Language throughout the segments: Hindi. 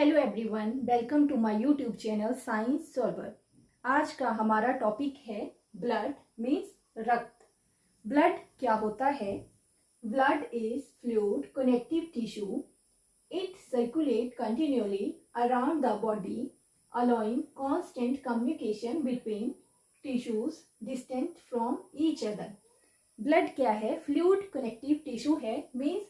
Hello everyone, welcome to my YouTube channel science solver. आज का हमारा टॉपिक है ब्लड मीन्स रक्त। ब्लड क्या होता है? Blood is fluid connective tissue. It circulate continually around the body allowing constant communication between tissues distant from each other। Blood क्या है? फ्लूइड कनेक्टिव टिश्यू है, मीन्स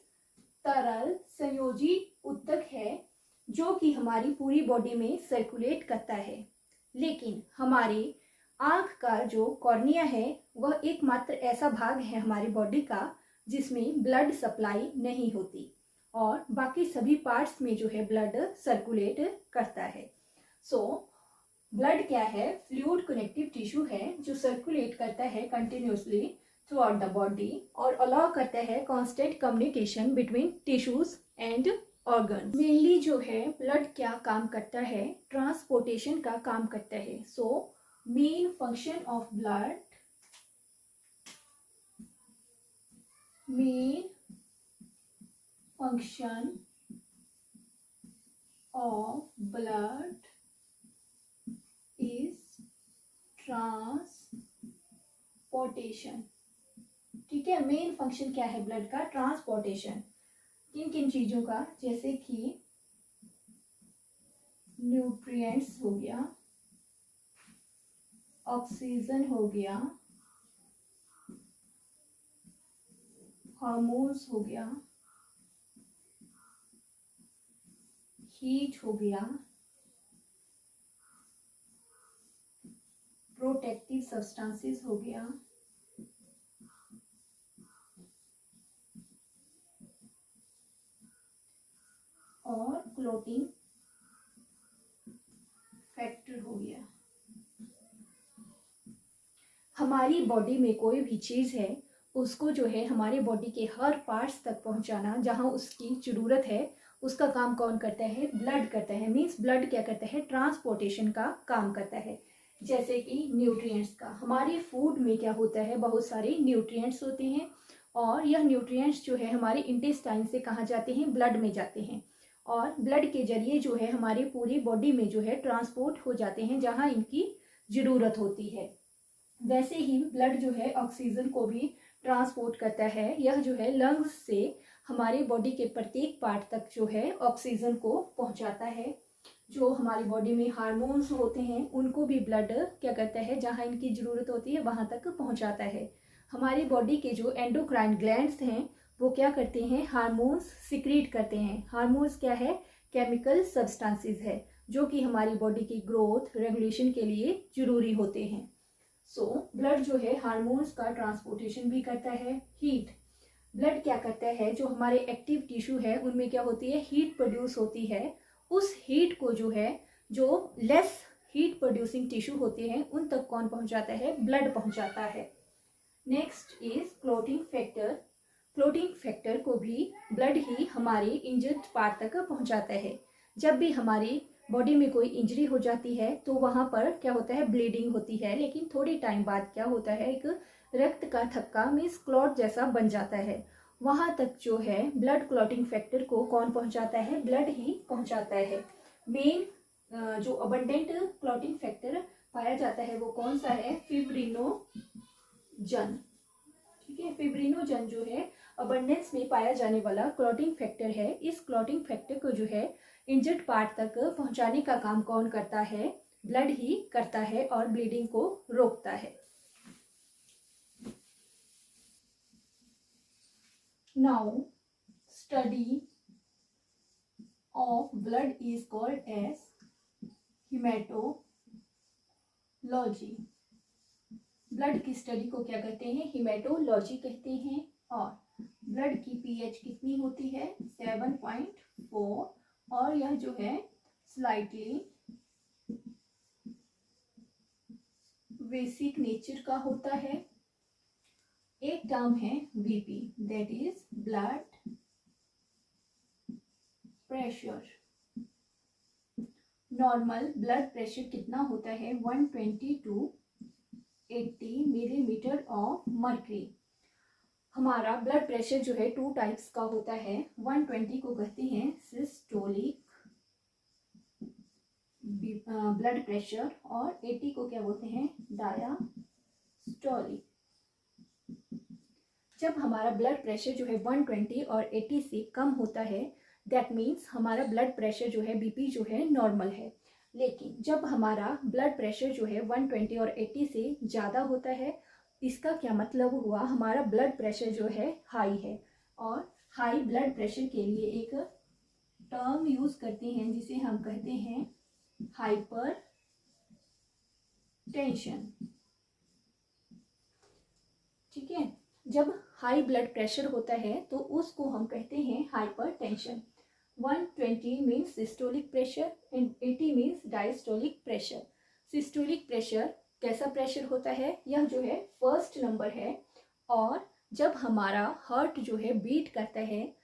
तरल संयोजी ऊतक है जो कि हमारी पूरी बॉडी में सर्कुलेट करता है। लेकिन हमारे आँख का जो कॉर्निया है वह एकमात्र ऐसा भाग है हमारी बॉडी का जिसमें ब्लड सप्लाई नहीं होती और बाकी सभी पार्ट्स में जो है ब्लड सर्कुलेट करता है। ब्लड क्या है? फ्लूइड कनेक्टिव टिश्यू है जो सर्कुलेट करता है continuously through out the body और अलाउ करता है constant communication between tissues and organ. Mainly जो है ब्लड क्या काम करता है? ट्रांसपोर्टेशन का काम करता है। Main function of blood, main function of blood is transportation. ठीक है, मेन फंक्शन क्या है ब्लड का? ट्रांसपोर्टेशन। किन किन चीजों का? जैसे कि न्यूट्रिएंट्स हो गया, ऑक्सीजन हो गया, हार्मोन्स हो गया, हीट हो गया, प्रोटेक्टिव सब्सटेंसेस हो गया, और क्लोटिंग फैक्टर हो गया। हमारी बॉडी में कोई भी चीज है उसको जो है हमारे बॉडी के हर पार्ट्स तक पहुंचाना जहां उसकी जरूरत है उसका काम कौन करता है? ब्लड करता है। मीन्स ब्लड क्या करता है? ट्रांसपोर्टेशन का काम करता है। जैसे कि न्यूट्रिएंट्स का, हमारे फूड में क्या होता है? बहुत सारे न्यूट्रिएंट्स होते हैं और यह न्यूट्रिएंट्स जो है हमारे इंटेस्टाइन से कहाँ जाते हैं? ब्लड में जाते हैं और ब्लड के जरिए जो है हमारी पूरी बॉडी में जो है ट्रांसपोर्ट हो जाते हैं जहां इनकी जरूरत होती है। वैसे ही ब्लड जो है ऑक्सीजन को भी ट्रांसपोर्ट करता है। यह जो है लंग्स से हमारे बॉडी के प्रत्येक पार्ट तक जो है ऑक्सीजन को पहुंचाता है। जो हमारी बॉडी में हार्मोन्स होते हैं उनको भी ब्लड क्या करता है? जहां इनकी जरूरत होती है वहां तक पहुंचाता है। हमारी बॉडी के जो एंडोक्राइन ग्लैंड्स हैं वो क्या करते हैं? हार्मोन्स सिक्रीट करते हैं। हार्मोन्स क्या है? केमिकल सब्सटेंसेस है जो कि हमारी बॉडी की ग्रोथ रेगुलेशन के लिए जरूरी होते हैं। ब्लड जो है हार्मोन्स का ट्रांसपोर्टेशन भी करता है। हीट, ब्लड क्या करता है? जो हमारे एक्टिव टिश्यू है उनमें क्या होती है? हीट प्रोड्यूस होती है। उस हीट को जो है जो लेस हीट प्रोड्यूसिंग टिश्यू होते हैं उन तक कौन पहुंचाता है? ब्लड पहुंचाता है। Next is clotting factor. Clotting factor को भी ब्लड ही हमारे इंजर्ड पार्ट तक पहुंचाता है। जब भी हमारी बॉडी में कोई इंजरी हो जाती है तो वहां पर क्या होता है? ब्लीडिंग होती है, लेकिन थोड़ी टाइम बाद क्या होता है? एक रक्त का थक्का मीन्स क्लॉट जैसा बन जाता है। वहां तक जो है ब्लड क्लॉटिंग फैक्टर को कौन पहुंचाता है? ब्लड ही पहुंचाता है। मेन जो अबंडेंट क्लॉटिंग फैक्टर पाया जाता है वो कौन सा है? फिब्रिनोजन। ठीक है, फिब्रिनोजन जो है अबंडेंस में पाया जाने वाला क्लॉटिंग फैक्टर है। इस क्लॉटिंग फैक्टर को जो है इंजर्ड पार्ट तक पहुंचाने का काम कौन करता है? ब्लड ही करता है और ब्लीडिंग को रोकता है। Now study of blood is called as haematology. Blood की स्टडी को क्या कहते हैं? हिमेटोलॉजी कहते हैं। और ब्लड की पीएच कितनी होती है? 7.4 और यह जो है स्लाइटली बेसिक नेचर का होता है। एक टर्म है BP, that is blood pressure. Normal blood pressure कितना होता है? 120 to 80 मिलीमीटर ऑफ मर्क्यूरी। हमारा ब्लड प्रेशर जो है 2 टाइप्स का होता है। 120 को कहते हैं सिस्टोलिक ब्लड प्रेशर, और 80 को क्या बोलते हैं, डायस्टोलिक। जब हमारा ब्लड प्रेशर जो है 120 और 80 से कम होता है, दैट मीन्स हमारा ब्लड प्रेशर जो है, बीपी जो है, नॉर्मल है। लेकिन जब हमारा ब्लड प्रेशर जो है 120 और 80 से ज़्यादा होता है, इसका क्या मतलब हुआ, हमारा ब्लड प्रेशर जो है हाई है। और हाई ब्लड प्रेशर के लिए एक टर्म यूज़ करते हैं जिसे हम कहते हैं हाइपर टेंशन। ठीक है, जब हाई ब्लड प्रेशर होता है तो उसको हम कहते हैं hyper tension. 120 means systolic pressure and 80 means diastolic pressure. Systolic pressure कैसा प्रेशर होता है, यह जो है फर्स्ट नंबर है, और जब हमारा हार्ट जो है बीट करता है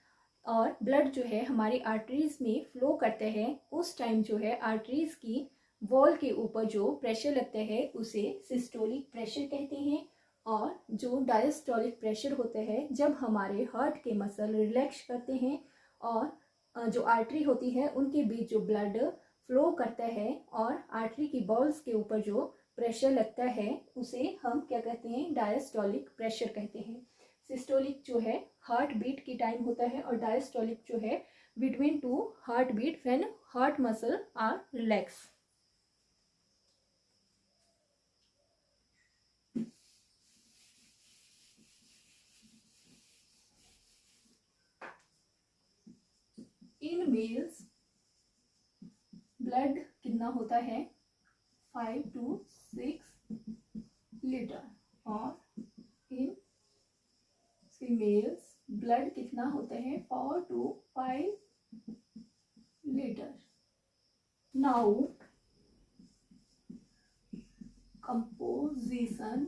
और ब्लड जो है हमारी आर्टरीज में फ्लो करता है, उस टाइम जो है आर्टरीज की वॉल के ऊपर जो प्रेशर लगता है उसे सिस्टोलिक प्रेशर कहते हैं। और जो डायस्टोलिक प्रेशर होता है जब हमारे हार्ट के मसल रिलैक्स करते हैं और जो आर्टरी होती है उनके बीच जो ब्लड फ्लो करता है और आर्टरी की बॉल्स के ऊपर जो प्रेशर लगता है उसे हम क्या कहते हैं, डायस्टोलिक प्रेशर कहते हैं। सिस्टोलिक जो है हार्ट बीट की टाइम होता है, और डायस्टोलिक जो है between two heart beat when heart muscle are relax. In males blood कितना होता है, 5 to 6 लीटर, और इन फीमेल्स ब्लड कितना होता है, 4 to 5 litre. Now composition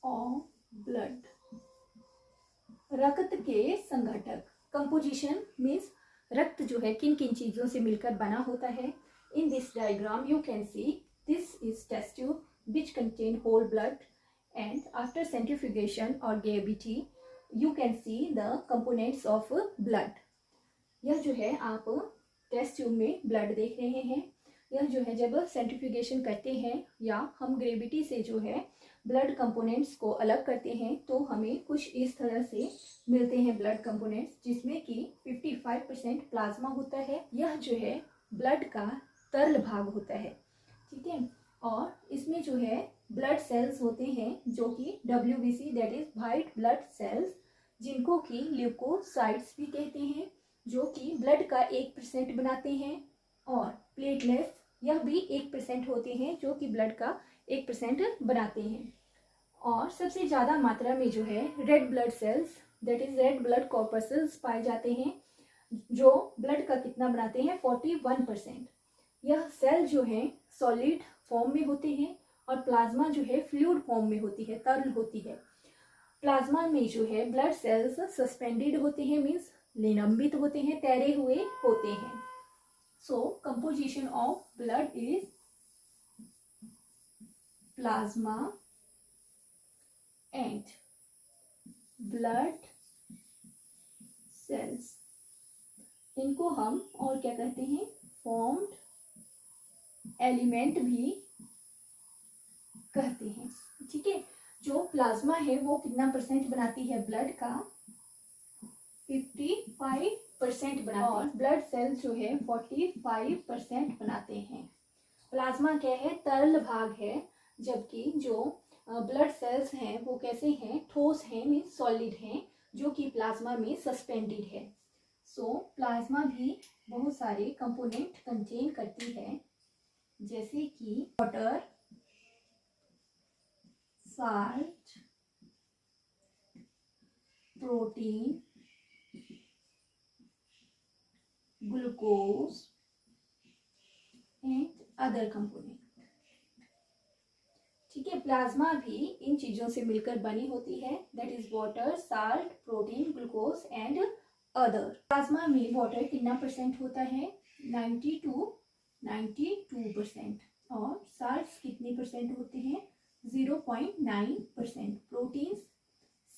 of blood, रक्त के संघटक। कंपोजिशन मीन्स रक्त जो है किन किन चीज़ों से मिलकर बना होता है। In this diagram you can see this is test tube which contain whole blood, and after centrifugation और gravity you can see the components of blood. यह जो है आप टेस्ट ट्यूब में ब्लड देख रहे हैं, यह जो है जब सेंट्रीफ्यूगेशन करते हैं या हम ग्रेविटी से जो है ब्लड कंपोनेंट्स को अलग करते हैं तो हमें कुछ इस तरह से मिलते हैं ब्लड कंपोनेंट्स, जिसमें कि 55% प्लाज्मा होता है। यह जो है ब्लड का तरल भाग होता है। ठीक है, और इसमें जो है ब्लड सेल्स होते हैं जो कि WBC that is white blood cells, जिनको कि ल्यूकोसाइट्स भी कहते हैं, जो कि ब्लड का 1% बनाते हैं। और प्लेटलेट्स यह भी 1% होते हैं जो कि ब्लड का 1% बनाते हैं। और सबसे ज़्यादा मात्रा में जो है red blood cells that is red blood corpuscles पाए जाते हैं, जो ब्लड का कितना बनाते हैं, 41%। यह सेल जो है सॉलिड फॉर्म में होते हैं और प्लाज्मा जो है फ्लूइड फॉर्म में होती है, तरल होती है। प्लाज्मा में जो है ब्लड सेल्स सस्पेंडेड होते हैं, मीन्स निलंबित होते हैं, तैरे हुए होते हैं। So composition of blood is plasma and blood cells. इनको हम और क्या कहते हैं, फॉर्म्ड एलिमेंट भी कहते हैं। ठीक है, जो प्लाज्मा है वो कितना परसेंट बनाती है ब्लड का, 55% बनाती है, और ब्लड सेल्स जो है 45% बनाते हैं। प्लाज्मा क्या है, तरल भाग है, जबकि जो ब्लड सेल्स हैं वो कैसे हैं, ठोस हैं, मीन्स सॉलिड हैं, जो कि प्लाज्मा में सस्पेंडेड है। सो प्लाज्मा भी बहुत सारे कंपोनेंट कंटेन करती है, जैसे कि water, salt, protein, glucose and other component. ठीक है, प्लाज्मा भी इन चीजों से मिलकर बनी होती है, that is water, salt, protein, glucose and other. Plasma में वाटर कितना परसेंट होता है, 90 to 92%, और साल्ट्स कितने परसेंट होते हैं, 0.9%, प्रोटीन्स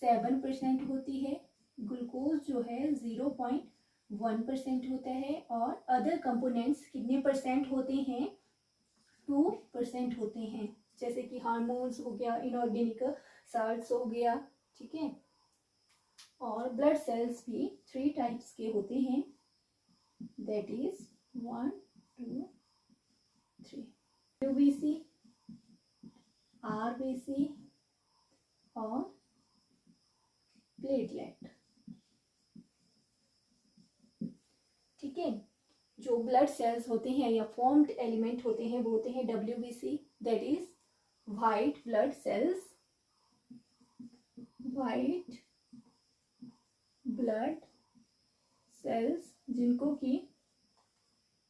7% होती है, ग्लूकोज जो है 1% होता है, और अदर कंपोनेंट्स कितने परसेंट होते हैं? 2% होते हैं, जैसे कि हार्मोन्स हो गया, इनऑर्गेनिक साल्ट्स हो गया, ठीक है। और ब्लड सेल्स भी 3 टाइप्स के होते हैं, दैट इज 1, 2, 3, यूबीसी, आरबीसी और प्लेटलेट, ठीक है। जो ब्लड सेल्स होते हैं या फॉर्म्ड एलिमेंट होते हैं वो होते हैं WBC, that is white blood cells, white blood cells जिनको कि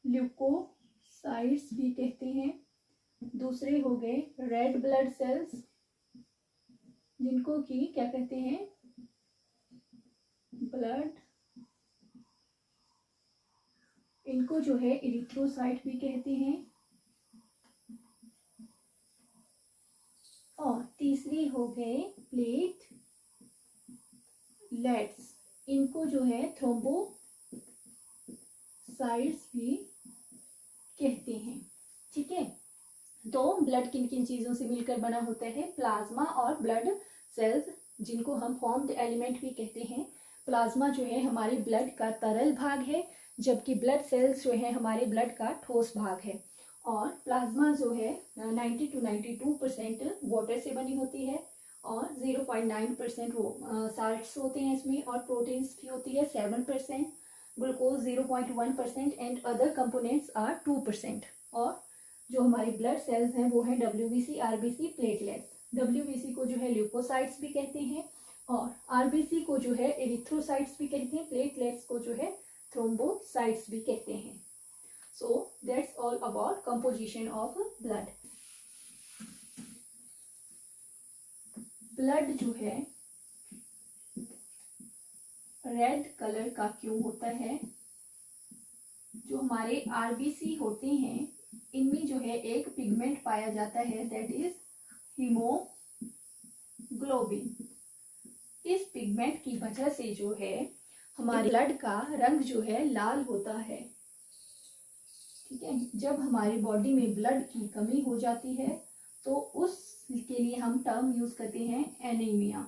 ल्यूकोसाइट्स भी कहते हैं। दूसरे हो गए रेड ब्लड सेल्स जिनको कि क्या कहते हैं? ब्लड, इनको जो है इरिथ्रोसाइट भी कहते हैं। और तीसरी हो गए प्लेटलेट्स, इनको जो है थ्रोम्बोसाइट्स भी कहते हैं, ठीक है। तो ब्लड किन किन चीज़ों से मिलकर बना होता है? प्लाज्मा और ब्लड सेल्स, जिनको हम फॉर्म्ड एलिमेंट भी कहते हैं। प्लाज्मा जो है हमारे ब्लड का तरल भाग है, जबकि ब्लड सेल्स जो है हमारे ब्लड का ठोस भाग है। और प्लाज्मा जो है 90 to 92% वाटर से बनी होती है, और 0.9% वो साल्ट्स होते हैं इसमें, और प्रोटीन्स भी होती है 7%, glucose 0.1% and other components are 2%। और जो हमारे ब्लड सेल्स हैं वो हैं WBC, RBC, प्लेटलेट्स। WBC को जो है ल्यूकोसाइट्स भी कहते हैं, और RBC को जो है एरिथ्रोसाइट्स भी कहते हैं, प्लेटलेट्स को जो है थ्रोम्बोसाइट्स भी कहते हैं। So that's all about composition of blood. Blood जो है रेड कलर का क्यों होता है? जो हमारे RBC होते हैं इनमें जो है एक पिगमेंट पाया जाता है, दैट इज हीमोग्लोबिन। इस पिगमेंट की वजह से जो है हमारे ब्लड का रंग जो है लाल होता है, ठीक है। जब हमारी बॉडी में ब्लड की कमी हो जाती है तो उसके लिए हम टर्म यूज करते हैं एनीमिया।